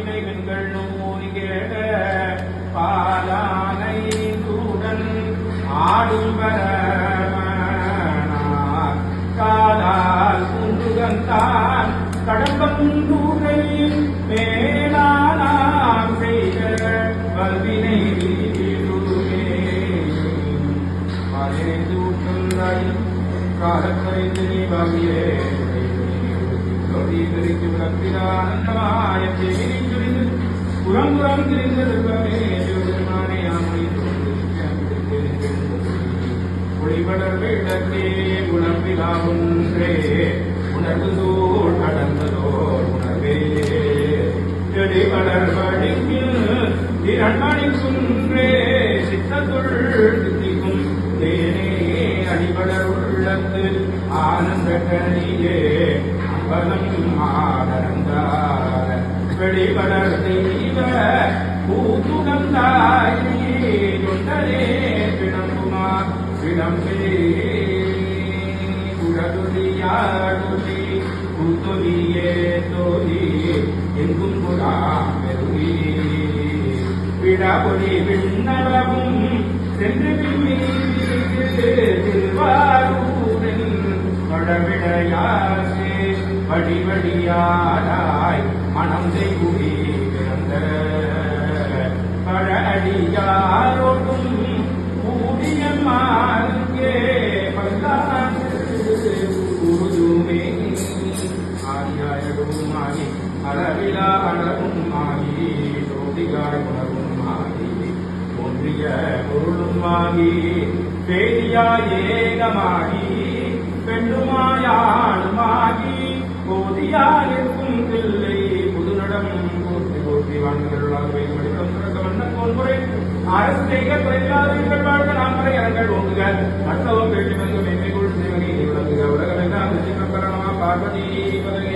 பாட்டினை பெண்கள் நூறி கேட பாலானை சூடன் ஆடும் வரமனார் காலால் குன்றுகந்தான் கடம்பூரை மேலானாம் செய்த வல்வினை காலக்கரைந்து நீ பாவியே ஆனந்தமாய புறம்புறம் திரிந்தே ஒளிபடர் விளக்கே உணர்விலா ஒன்றே உணர்வுதோர் கடந்ததோர் உணர்வே செடிபடர் படிக்கும் திரண்மணி குன்றே சித்தத்துள் தித்திக்கும் தேனே அடிபடர் உள்ளத்து ஆனந்த கனியே அம்பலம் ஆடரந்தார வெளிபடர் தெய்வ பூத்துகந்தாயே தொண்டரே பிணங்குமா பிணம்பே உடதுளியாடுளி புத்தொலியே தோலி எங்கும் புறா பெருகி விடாபொலி விண்ணளவும் சென்று திருவாரூரில் வடவிடையாசே வடிவடியாராய் மனம் செய்குடி பிறந்த பழடியாரோடும் கூடியம்மாருக்கே பல்லாருமே ஆதியாயடும் ஆகி அளவிலா அளவும் ஆகி ஜோதிகாய் உணவும் ஆகி ஒன்றிய பொருளும் ஆகி பேதியாயேகமாகி பெண்ணுமாயாளுமாகி போதியாயிருக்கும் பிள்ளை புதுநடம் போற்றி போற்றி வாழ்ந்தவர்களாக வைக்கப்படும் சிறந்த வண்ணம் போன்முறை அரசேக குறையில்லாதவர்கள் வாழ்ந்த நான்முறை அரங்கள் ஓங்குக மற்றவும் வேண்டி வந்து மேன்மைக்குள் சேவனை விளங்குக உலகமெல்லாம் நிச்சயப்பரணமா பார்வதி பதவே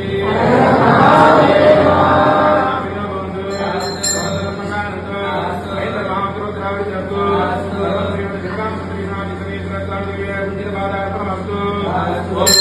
ஓம்